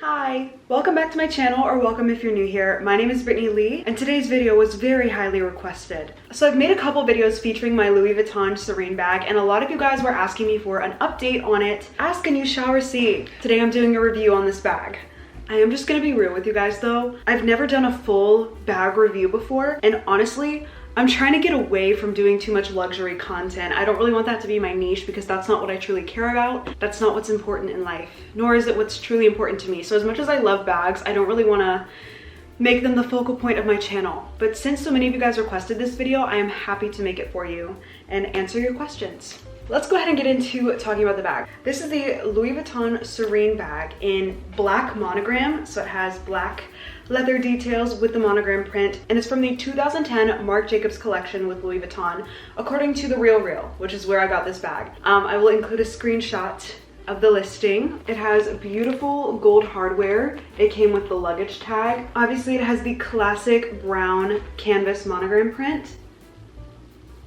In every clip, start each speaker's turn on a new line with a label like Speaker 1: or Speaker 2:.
Speaker 1: Hi, welcome back to my channel, or welcome if you're new here. My name is Brittany Lee, and today's video was very highly requested. So I've made a couple videos featuring my Louis Vuitton Surene bag, and a lot of you guys were asking me for an update on it. Ask and you shall receive. Today I'm doing a review on this bag. I am just gonna be real with you guys though. I've never done a full bag review before, and honestly, I'm trying to get away from doing too much luxury content. I don't really want that to be my niche because that's not what I truly care about. That's not what's important in life, nor is it what's truly important to me. So as much as I love bags, I don't really want to make them the focal point of my channel. But since so many of you guys requested this video, I am happy to make it for you and answer your questions. Let's go ahead and get into talking about the bag. This is the Louis Vuitton Surene bag in black monogram. So it has black leather details with the monogram print, and it's from the 2010 Marc Jacobs collection with Louis Vuitton, according to The Real, which is where I got this bag. I will include a screenshot of the listing. It has beautiful gold hardware. It came with the luggage tag. Obviously, it has the classic brown canvas monogram print.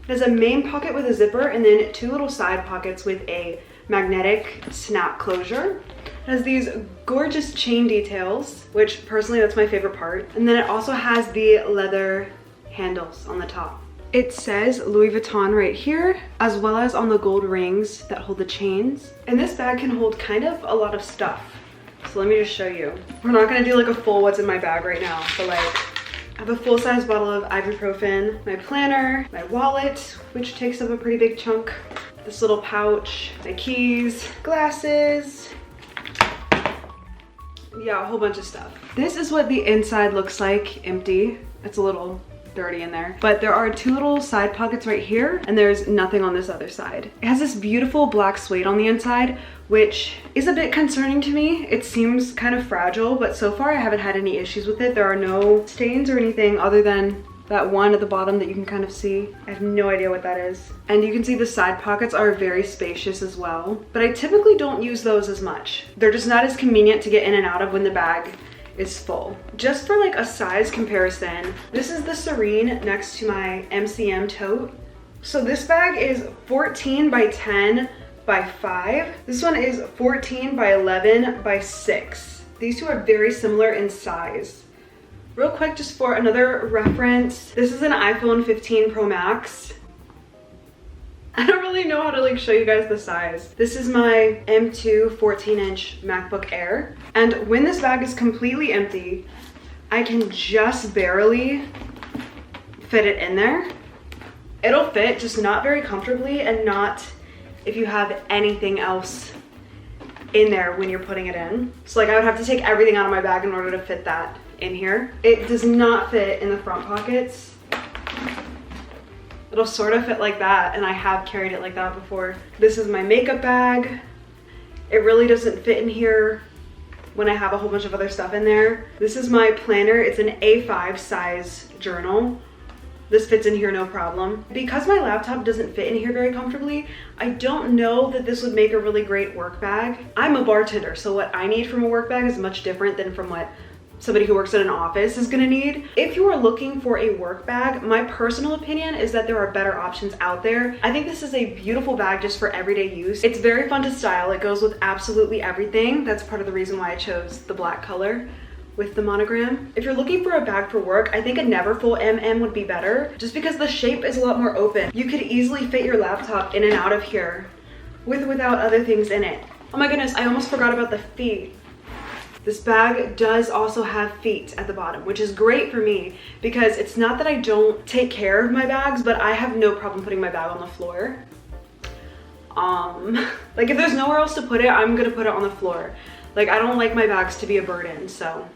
Speaker 1: It has a main pocket with a zipper and then two little side pockets with a magnetic snap closure. It has these gorgeous chain details, which personally that's my favorite part. And then it also has the leather handles on the top. It says Louis Vuitton right here, as well as on the gold rings that hold the chains. And this bag can hold kind of a lot of stuff. So let me just show you. We're not gonna do like a full what's in my bag right now, but like I have a full-size bottle of ibuprofen, my planner, my wallet, which takes up a pretty big chunk, this little pouch, my keys, glasses, yeah, a whole bunch of stuff. This is what the inside looks like, empty. It's a little dirty in there, but there are two little side pockets right here, and there's nothing on this other side. It has this beautiful black suede on the inside, which is a bit concerning to me. It seems kind of fragile, but so far I haven't had any issues with it. There are no stains or anything other than that one at the bottom that you can kind of see. I have no idea what that is. And you can see the side pockets are very spacious as well, but I typically don't use those as much. They're just not as convenient to get in and out of when the bag is full. Just for like a size comparison, this is the Surene next to my MCM tote. So this bag is 14 by 10 by 5. This one is 14 by 11 by 6. These two are very similar in size. Real quick, just for another reference, this is an iPhone 15 Pro Max. I don't really know how to like show you guys the size. This is my M2 14-inch MacBook Air. And when this bag is completely empty, I can just barely fit it in there. It'll fit, just not very comfortably, and not if you have anything else in there when you're putting it in. So like I would have to take everything out of my bag in order to fit that in here. It does not fit in the front pockets. It'll sort of fit like that, and I have carried it like that before. This is my makeup bag. It really doesn't fit in here when I have a whole bunch of other stuff in there. This is my planner. It's an A5 size journal. This fits in here no problem. Because my laptop doesn't fit in here very comfortably, I don't know that this would make a really great work bag. I'm a bartender, so what I need from a work bag is much different than from what somebody who works in an office is gonna need. If you are looking for a work bag, my personal opinion is that there are better options out there. I think this is a beautiful bag just for everyday use. It's very fun to style. It goes with absolutely everything. That's part of the reason why I chose the black color with the monogram. If you're looking for a bag for work, I think a Neverfull MM would be better, just because the shape is a lot more open. You could easily fit your laptop in and out of here without other things in it. Oh my goodness, I almost forgot about the feet. This bag does also have feet at the bottom, which is great for me because it's not that I don't take care of my bags, but I have no problem putting my bag on the floor. Like if there's nowhere else to put it, I'm gonna put it on the floor. Like I don't like my bags to be a burden, so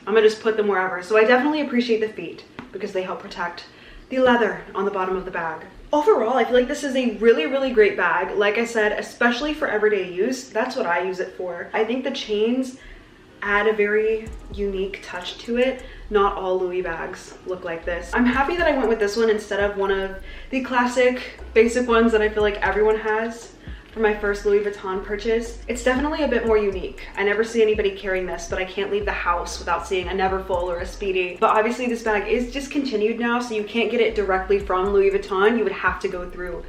Speaker 1: I'm gonna just put them wherever. So I definitely appreciate the feet because they help protect the leather on the bottom of the bag. Overall, I feel like this is a really, really great bag. Like I said, especially for everyday use, that's what I use it for. I think the chains add a very unique touch to it. Not all Louis bags look like this. I'm happy that I went with this one instead of one of the classic basic ones that I feel like everyone has for my first Louis Vuitton purchase. It's definitely a bit more unique. I never see anybody carrying this, but I can't leave the house without seeing a Neverfull or a Speedy. But obviously this bag is discontinued now, so you can't get it directly from Louis Vuitton. You would have to go through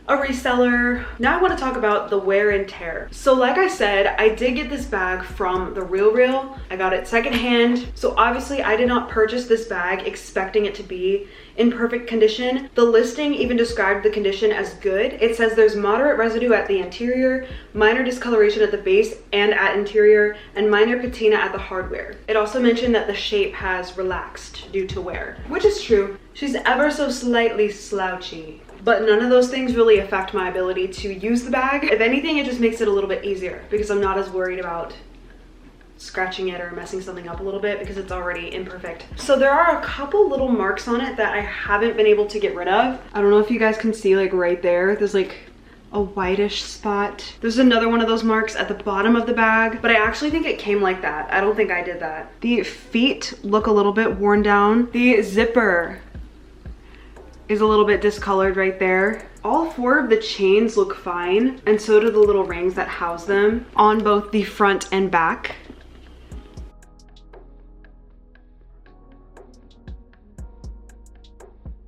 Speaker 1: a reseller. Now I want to talk about the wear and tear. So like I said, I did get this bag from The RealReal. I got it secondhand. So obviously I did not purchase this bag expecting it to be in perfect condition. The listing even described the condition as good. It says there's moderate residue at the interior, minor discoloration at the base and at interior, and minor patina at the hardware. It also mentioned that the shape has relaxed due to wear, which is true. She's ever so slightly slouchy, but none of those things really affect my ability to use the bag. If anything, it just makes it a little bit easier because I'm not as worried about scratching it or messing something up a little bit because it's already imperfect. So there are a couple little marks on it that I haven't been able to get rid of. I don't know if you guys can see, like right there, there's like a whitish spot. There's another one of those marks at the bottom of the bag, but I actually think it came like that. I don't think I did that. The feet look a little bit worn down. The zipper is a little bit discolored right there. All 4 of the chains look fine, and so do the little rings that house them on both the front and back.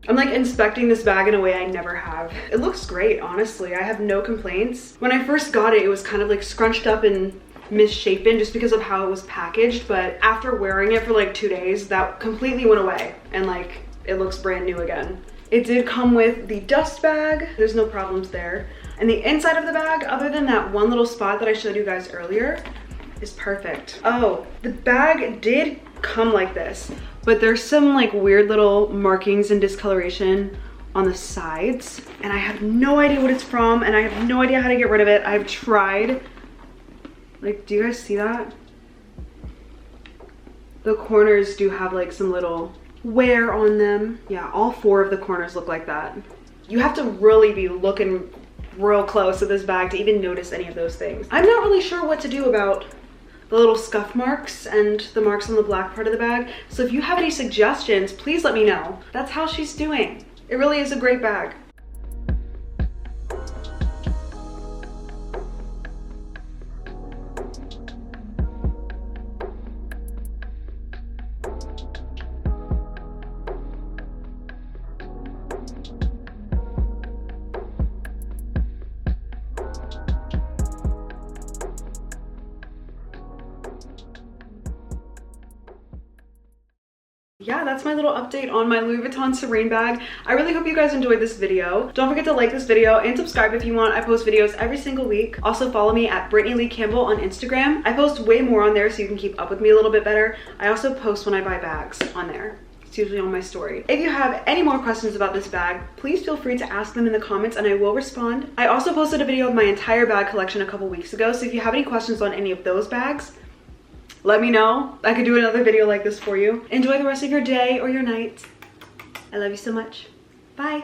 Speaker 1: I'm like inspecting this bag in a way I never have. It looks great, honestly. I have no complaints. When I first got it, it was kind of like scrunched up and misshapen just because of how it was packaged, but after wearing it for like 2 days, that completely went away and like it looks brand new again. It did come with the dust bag. There's no problems there. And the inside of the bag, other than that one little spot that I showed you guys earlier, is perfect. Oh, the bag did come like this, but there's some like weird little markings and discoloration on the sides, and I have no idea what it's from, and I have no idea how to get rid of it. I've tried. Like, do you guys see that? The corners do have like some little wear on them. Yeah, all 4 of the corners look like that. You have to really be looking real close at this bag to even notice any of those things. I'm not really sure what to do about the little scuff marks and the marks on the black part of the bag. So if you have any suggestions, please let me know. That's how she's doing. It really is a great bag. Yeah, that's my little update on my Louis Vuitton Surene bag. I really hope you guys enjoyed this video. Don't forget to like this video and subscribe if you want. I post videos every single week. Also follow me at Brittany Lee Campbell on Instagram. I post way more on there so you can keep up with me a little bit better. I also post when I buy bags on there. It's usually on my story. If you have any more questions about this bag, please feel free to ask them in the comments and I will respond. I also posted a video of my entire bag collection a couple weeks ago, so if you have any questions on any of those bags, let me know. I could do another video like this for you. Enjoy the rest of your day or your night. I love you so much. Bye.